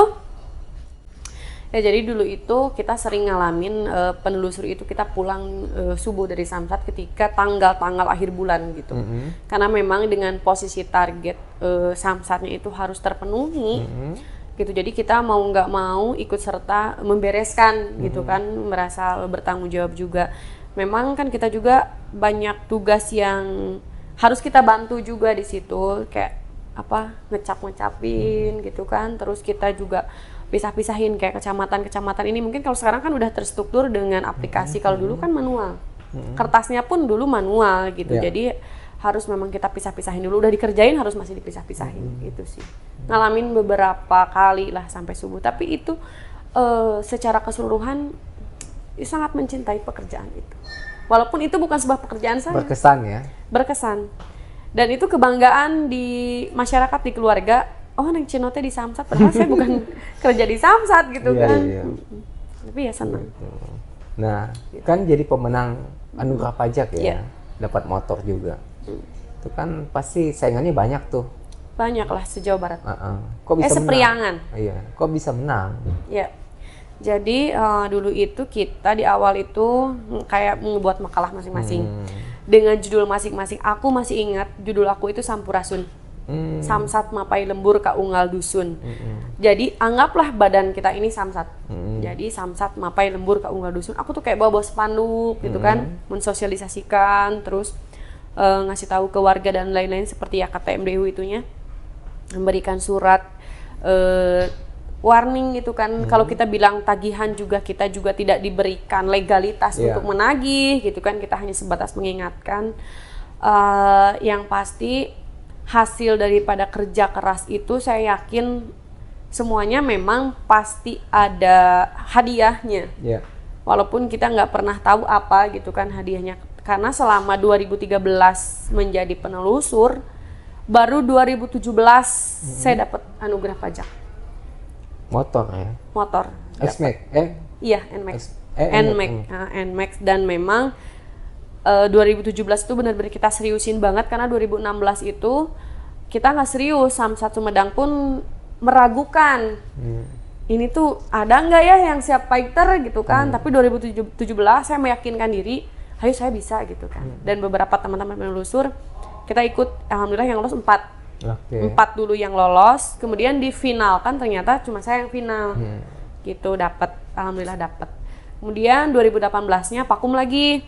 ya jadi dulu itu kita sering ngalamin penelusur itu kita pulang subuh dari Samsat ketika tanggal-tanggal akhir bulan gitu. Karena memang dengan posisi target Samsatnya itu harus terpenuhi gitu. Jadi kita mau nggak mau ikut serta membereskan gitu kan, merasa bertanggung jawab juga. Memang kan kita juga banyak tugas yang harus kita bantu juga di situ, kayak apa ngecapin gitu kan. Terus kita juga pisah-pisahin kayak kecamatan ini mungkin kalau sekarang kan udah terstruktur dengan aplikasi. Kalau dulu kan manual, kertasnya pun dulu manual gitu. Jadi harus memang kita pisah-pisahin dulu, udah dikerjain harus masih dipisah-pisahin gitu sih. Ngalamin beberapa kali lah sampai subuh, tapi itu secara keseluruhan sangat mencintai pekerjaan itu. Walaupun itu bukan sebuah pekerjaan saya. Berkesan ya. Berkesan. Dan itu kebanggaan di masyarakat, di keluarga. Oh, Neng Cino teh di Samsat, padahal saya bukan kerja di Samsat gitu kan. Tapi ya senang. Nah, kan jadi pemenang anugerah pajak ya. Iya. Dapat motor juga. Itu kan pasti saingannya banyak tuh. Banyak lah se-Jawa Barat. Kok bisa Sepriangan. menang? Iya, kok bisa menang? Ya. Jadi dulu itu kita di awal itu kayak membuat makalah masing-masing. Dengan judul masing-masing. Aku masih ingat judul aku itu Sampurasun. Samsat Mapai Lembur ka Unggal Dusun. Jadi anggaplah badan kita ini Samsat. Jadi Samsat Mapai Lembur ka Unggal Dusun. Aku tuh kayak bawa spanduk gitu kan, mensosialisasikan, terus ngasih tahu ke warga dan lain-lain seperti ya KTMDU itunya, memberikan surat warning gitu kan. Kalau kita bilang tagihan juga kita juga tidak diberikan legalitas untuk menagih gitu kan. Kita hanya sebatas mengingatkan. Yang pasti hasil daripada kerja keras itu saya yakin semuanya memang pasti ada hadiahnya. Walaupun kita nggak pernah tahu apa gitu kan hadiahnya. Karena selama 2013 menjadi penelusur, baru 2017 saya dapat anugerah pajak. Motor ya? Motor. X-Max? Iya, NMAX. NMAX. Dan memang 2017 itu benar-benar kita seriusin banget karena 2016 itu kita nggak serius. Samsat Sumedang pun meragukan. Ini tuh ada nggak ya yang siap fighter gitu kan. Tapi 2017 saya meyakinkan diri, ayo saya bisa gitu kan. Dan beberapa teman-teman penelusur kita ikut, alhamdulillah yang lolos 4. 4 dulu yang lolos, kemudian difinalkan ternyata cuma saya yang final. Gitu, dapat, alhamdulillah dapat. Kemudian 2018-nya vakum lagi.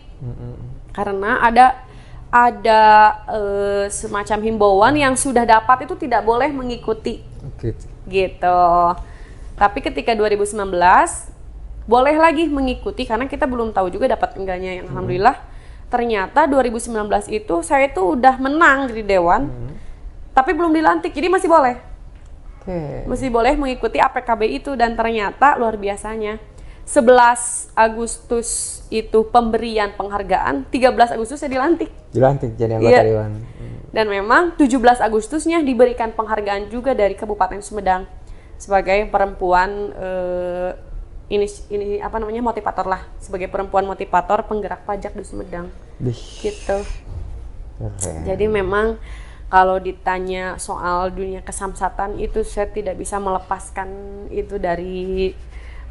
Karena ada semacam himbauan yang sudah dapat itu tidak boleh mengikuti. Gitu. Tapi ketika 2019 boleh lagi mengikuti karena kita belum tahu juga dapat enggaknya. Yang alhamdulillah ternyata 2019 itu saya itu udah menang di dewan. Tapi belum dilantik, jadi masih boleh. Masih boleh mengikuti APKB itu dan ternyata luar biasanya. 11 Agustus itu pemberian penghargaan, 13 Agustus saya dilantik. Dilantik jadi anggota dewan. Dan memang 17 Agustusnya diberikan penghargaan juga dari Kabupaten Sumedang sebagai perempuan ini apa namanya, motivator lah, sebagai perempuan motivator penggerak pajak di Sumedang. Gitu. Jadi memang kalau ditanya soal dunia kesamsatan itu saya tidak bisa melepaskan itu dari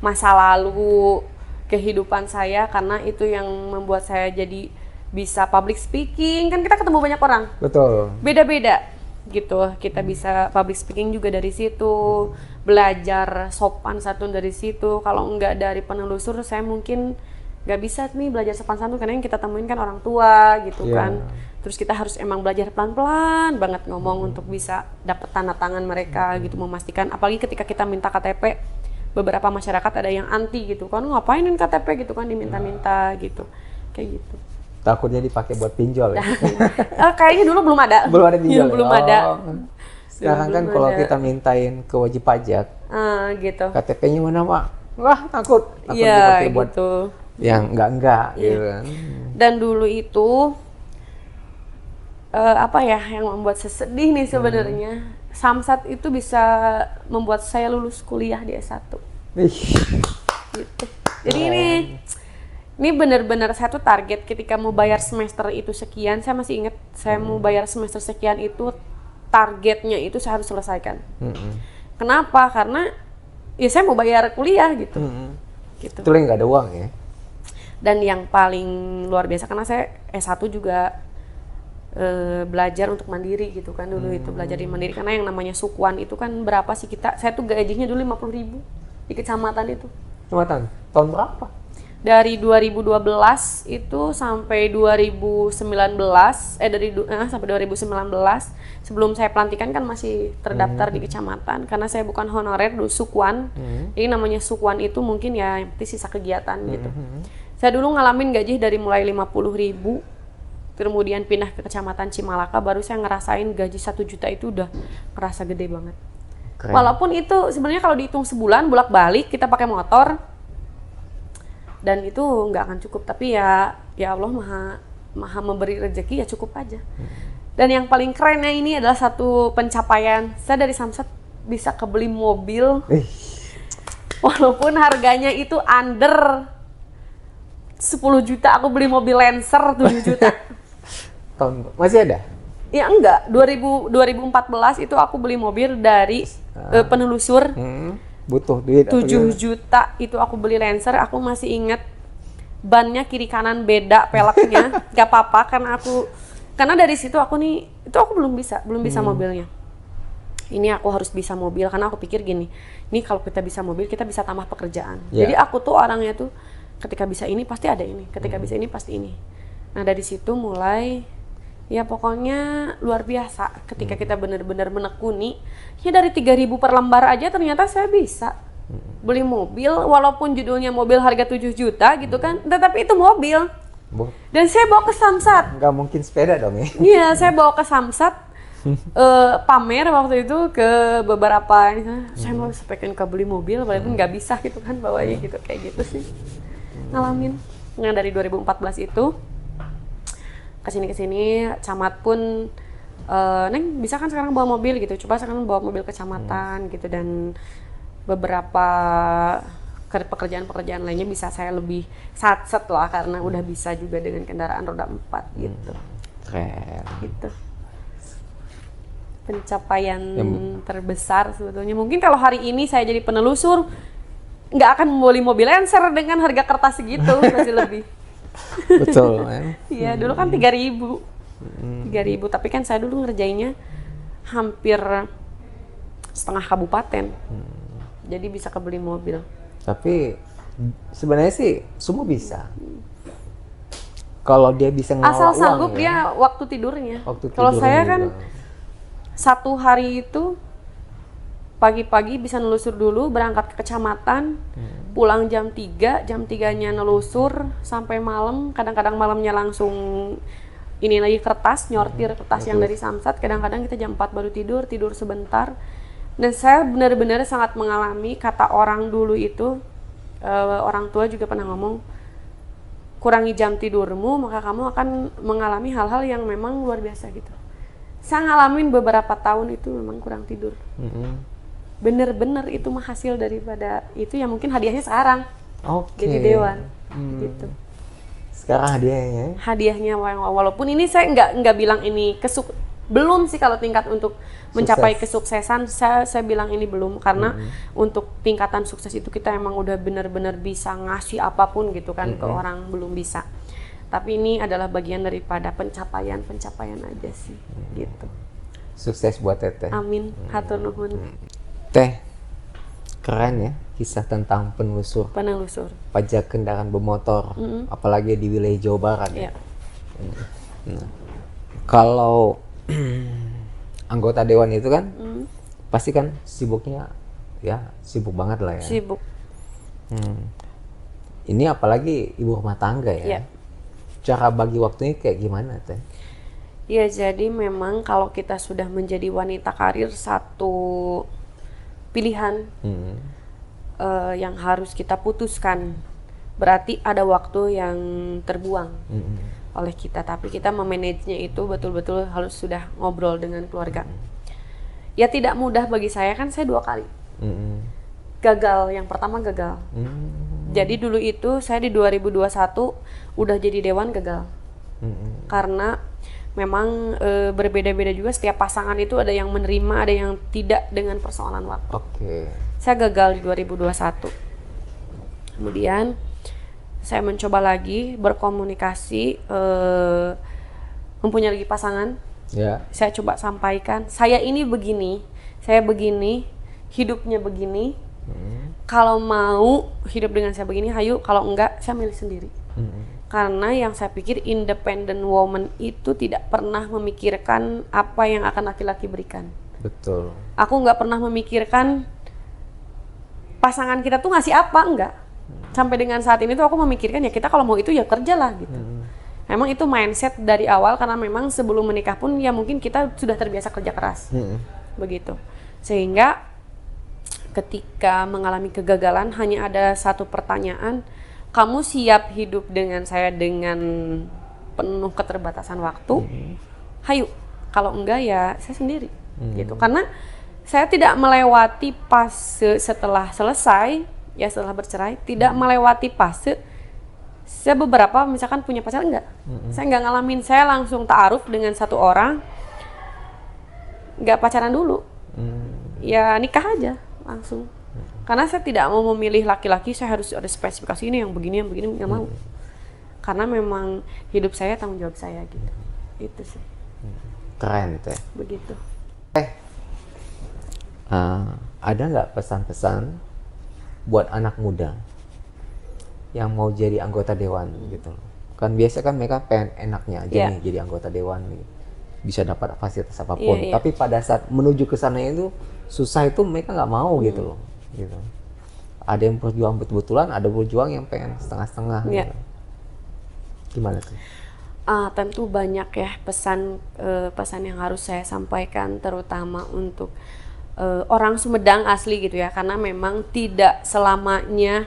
masa lalu kehidupan saya, karena itu yang membuat saya jadi bisa public speaking. Kan kita ketemu banyak orang. Betul. Beda-beda gitu. Kita bisa public speaking juga dari situ, belajar sopan santun dari situ. Kalau enggak dari penelusur, saya mungkin nggak bisa nih belajar sopan santun, karena yang kita temuin kan orang tua gitu kan. Terus kita harus emang belajar pelan-pelan banget ngomong untuk bisa dapet tanda tangan mereka gitu, memastikan. Apalagi ketika kita minta KTP, beberapa masyarakat ada yang anti gitu kan, ngapainin KTP gitu kan, diminta-minta gitu, kayak gitu. Takutnya dipakai buat pinjol ya? Kayaknya dulu belum ada. Belum ada pinjol. Belum ada. Sekarang kan kalau kita mintain ke wajib pajak, gitu. KTP-nya mana Pak? Wah takut Iya dipakai buat gitu. yang enggak gitu kan. Dan dulu itu apa ya yang membuat saya sedih nih sebenarnya, Samsat itu bisa membuat saya lulus kuliah di S1. Gitu. Jadi ini benar-benar saya tuh target ketika mau bayar semester itu sekian, saya masih ingat saya mau bayar semester sekian itu targetnya itu saya harus selesaikan. Kenapa? Karena ya saya mau bayar kuliah gitu. Gitu. Itu nggak ada uang ya? Dan yang paling luar biasa karena saya S1 juga belajar untuk mandiri gitu kan dulu, itu belajar di mandiri, karena yang namanya sukuan itu kan berapa sih saya tuh gajinya dulu 50.000 di kecamatan itu. Kecamatan? Tahun berapa? Dari 2012 itu sampai 2019, sampai 2019 sebelum saya pelantikan kan masih terdaftar di kecamatan, karena saya bukan honorer dulu sukuan. Jadi namanya sukuan itu mungkin ya sisa kegiatan gitu. Saya dulu ngalamin gaji dari mulai 50.000, kemudian pindah ke kecamatan Cimalaka, baru saya ngerasain gaji 1 juta itu udah ngerasa gede banget. Keren. Walaupun itu sebenarnya kalau dihitung sebulan bolak-balik kita pakai motor, dan itu nggak akan cukup, tapi ya Allah maha memberi rezeki, ya cukup aja. Dan yang paling kerennya ini adalah satu pencapaian saya dari Samsat, bisa kebeli mobil walaupun harganya itu under 10 juta. Aku beli mobil Lancer 7 juta. Masih ada? Ya enggak, 2014 itu aku beli mobil dari penelusur. Butuh duit 7 juta itu aku beli Lancer. Aku masih ingat bannya kiri kanan beda peleknya. Gak apa-apa karena dari situ aku nih, itu aku belum bisa mobilnya. Ini aku harus bisa mobil, karena aku pikir gini, ini kalau kita bisa mobil kita bisa tambah pekerjaan. Jadi aku tuh orangnya tuh ketika bisa ini pasti ada ini, ketika bisa ini pasti ini. Nah dari situ mulai ya pokoknya luar biasa ketika kita benar-benar menekuni. Ya dari 3.000 per lembar aja ternyata saya bisa beli mobil, walaupun judulnya mobil harga 7 juta gitu kan, tetapi itu mobil. Dan saya bawa ke Samsat. Nggak mungkin sepeda dong ya? Iya, saya bawa ke Samsat, pamer waktu itu ke beberapa ini. Saya mau sampaikan ke beli mobil, walaupun nggak bisa gitu kan bawanya gitu, kayak gitu sih. Ngalamin. Nah dari 2014 itu kesini camat pun Neng bisa kan sekarang bawa mobil gitu, coba sekarang bawa mobil kecamatan gitu, dan beberapa pekerjaan lainnya bisa saya lebih satset lah, karena udah bisa juga dengan kendaraan roda 4 gitu. Keren. Gitu. Pencapaian terbesar sebetulnya. Mungkin kalau hari ini saya jadi penelusur nggak akan membeli mobil Lancer dengan harga kertas segitu, masih lebih. Betul kan? Iya, dulu kan 3.000, tapi kan saya dulu ngerjainnya hampir setengah kabupaten, jadi bisa kebeli mobil. Tapi sebenarnya sih semua bisa, kalau dia bisa ngelola asal uang, sanggup ya. Dia waktu tidurnya. Waktu Kalau saya tidurnya kan juga. satu hari itu pagi-pagi bisa nelusur dulu, berangkat ke kecamatan, pulang jam 3, jam 3-nya nelusur sampai malam, kadang-kadang malamnya langsung ini lagi kertas, nyortir kertas yang dari Samsat, kadang-kadang kita jam 4 baru tidur sebentar. Dan saya benar-benar sangat mengalami, kata orang dulu itu, orang tua juga pernah ngomong, kurangi jam tidurmu maka kamu akan mengalami hal-hal yang memang luar biasa gitu. Saya ngalamin beberapa tahun itu memang kurang tidur. bener-bener itu mah hasil daripada itu, ya mungkin hadiahnya sekarang Oke. jadi dewan gitu. Sekarang hadiahnya. Hadiahnya walaupun ini saya nggak bilang ini belum sih kalau tingkat untuk mencapai kesuksesan, saya bilang ini belum, karena untuk tingkatan sukses itu kita emang udah benar-benar bisa ngasih apapun gitu kan ke orang, belum bisa. Tapi ini adalah bagian daripada pencapaian aja sih gitu. Sukses buat Teteh. Amin, hatur nuhun. Teh, keren ya kisah tentang penelusur pajak kendaraan bermotor, apalagi di wilayah Jawa Barat. Iya. Nah, kalau anggota dewan itu kan pasti kan sibuknya ya sibuk banget lah ya. Sibuk. Ini apalagi ibu rumah tangga ya. Iya. Cara bagi waktunya kayak gimana Teh? Ya, jadi memang kalau kita sudah menjadi wanita karir, satu pilihan yang harus kita putuskan, berarti ada waktu yang terbuang oleh kita, tapi kita memanagenya itu betul-betul harus sudah ngobrol dengan keluarga. Ya tidak mudah bagi saya, kan saya 2 kali gagal. Yang pertama gagal. Jadi dulu itu saya di 2021 udah jadi dewan gagal. Karena memang berbeda-beda juga, setiap pasangan itu ada yang menerima, ada yang tidak dengan persoalan waktu. Oke. Saya gagal di 2021. Kemudian saya mencoba lagi berkomunikasi, mempunyai lagi pasangan. Ya. Saya coba sampaikan, saya ini begini, saya begini, hidupnya begini. Kalau mau hidup dengan saya begini, hayu. Kalau enggak, saya milih sendiri. Karena yang saya pikir independent woman itu tidak pernah memikirkan apa yang akan laki-laki berikan. Betul. Aku nggak pernah memikirkan pasangan kita tuh ngasih apa, enggak. Sampai dengan saat ini tuh aku memikirkan ya kita kalau mau itu ya kerjalah gitu. Memang itu mindset dari awal, karena memang sebelum menikah pun ya mungkin kita sudah terbiasa kerja keras. Begitu. Sehingga ketika mengalami kegagalan hanya ada satu pertanyaan, kamu siap hidup dengan saya dengan penuh keterbatasan waktu? Hayu. Kalau enggak ya saya sendiri. Gitu. Karena saya tidak melewati fase setelah selesai, ya setelah bercerai, tidak melewati fase saya beberapa misalkan punya pacar, enggak. Saya enggak ngalamin, saya langsung ta'aruf dengan satu orang, enggak pacaran dulu. Ya nikah aja langsung. Karena saya tidak mau memilih laki-laki, saya harus ada spesifikasi ini yang begini, enggak mau. Karena memang hidup saya tanggung jawab saya gitu. Itu sih. Keren Teh. Begitu. Ada nggak pesan-pesan buat anak muda yang mau jadi anggota dewan gitu? Kan biasa kan mereka pengen enaknya aja nih jadi anggota dewan nih, bisa dapat fasilitas apapun. Tapi pada saat menuju ke sana itu susah, itu mereka nggak mau gitu loh. Gitu. Ada yang berjuang betul-betulan, ada berjuang yang pengen setengah-setengah. Gitu. Gimana tuh? Tentu banyak ya pesan yang harus saya sampaikan, terutama untuk orang Sumedang asli gitu ya, karena memang tidak selamanya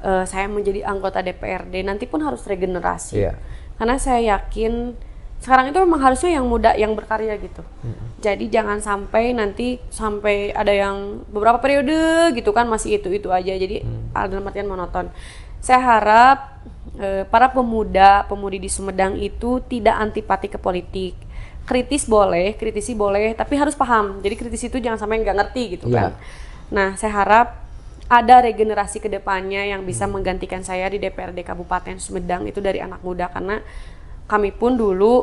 saya menjadi anggota DPRD nanti pun harus regenerasi. Karena saya yakin sekarang itu memang harusnya yang muda yang berkarya gitu. Jadi jangan sampai nanti sampai ada yang beberapa periode gitu kan masih itu aja, jadi dalam artian monoton. Saya harap para pemudi di Sumedang itu tidak antipati ke politik. Kritisi boleh, tapi harus paham. Jadi kritisi itu jangan sampai nggak ngerti gitu kan. Nah, saya harap ada regenerasi ke depannya yang bisa menggantikan saya di DPRD Kabupaten Sumedang itu dari anak muda, karena kami pun dulu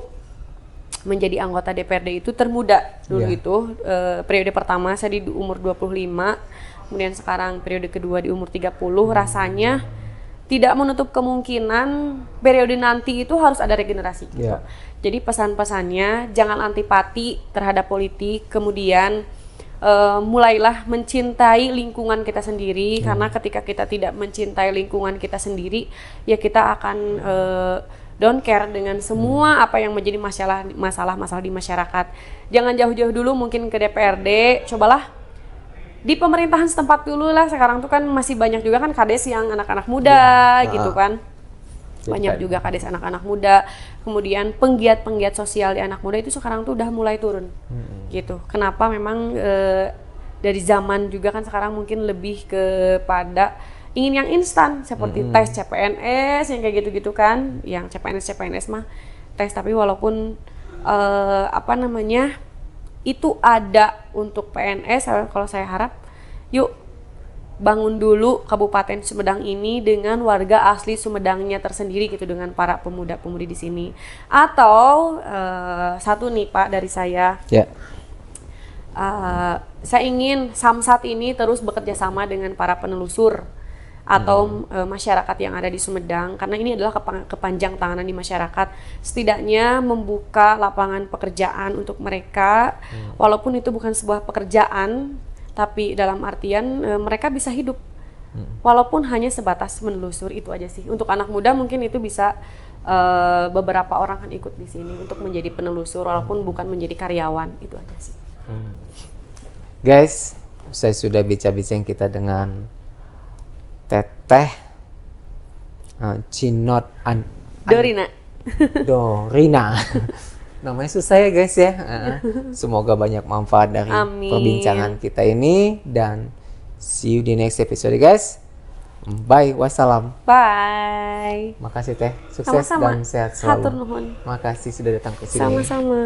menjadi anggota DPRD itu termuda dulu itu. Periode pertama saya di umur 25, kemudian sekarang periode kedua di umur 30. Rasanya tidak menutup kemungkinan periode nanti itu harus ada regenerasi gitu. Jadi pesan-pesannya jangan antipati terhadap politik, kemudian mulailah mencintai lingkungan kita sendiri. Karena ketika kita tidak mencintai lingkungan kita sendiri, ya kita akan don't care dengan semua apa yang menjadi masalah di masyarakat. Jangan jauh-jauh dulu mungkin ke DPRD, cobalah di pemerintahan setempat dulu lah. Sekarang tuh kan masih banyak juga kan kades yang anak-anak muda gitu kan. Banyak juga kades anak-anak muda. Kemudian penggiat-penggiat sosial di anak muda itu sekarang tuh udah mulai turun gitu. Kenapa? Memang dari zaman juga kan sekarang mungkin lebih kepada ingin yang instan seperti tes CPNS yang kayak gitu-gitu kan, yang CPNS mah tes, tapi walaupun apa namanya itu ada untuk PNS, kalau saya harap yuk bangun dulu Kabupaten Sumedang ini dengan warga asli Sumedangnya tersendiri gitu, dengan para pemuda-pemudi di sini. Atau satu nih Pak dari saya. Ya. Saya ingin Samsat ini terus bekerja sama dengan para penelusur atau masyarakat yang ada di Sumedang, karena ini adalah kepanjang tanganan di masyarakat, setidaknya membuka lapangan pekerjaan untuk mereka, walaupun itu bukan sebuah pekerjaan, tapi dalam artian mereka bisa hidup, walaupun hanya sebatas menelusur, itu aja sih. Untuk anak muda mungkin itu bisa beberapa orang kan ikut di sini untuk menjadi penelusur, walaupun bukan menjadi karyawan, itu aja sih. Guys, saya sudah bincang-bincang kita dengan Teteh Cinot Dorina. Namanya susah ya guys ya. Semoga banyak manfaat dari perbincangan kita ini, dan see you di next episode guys. Bye, wassalam. Bye. Makasih Teh, sukses Sama-sama. dan sehat selalu. Hatur nuhun. Makasih sudah datang ke sini. Sama-sama.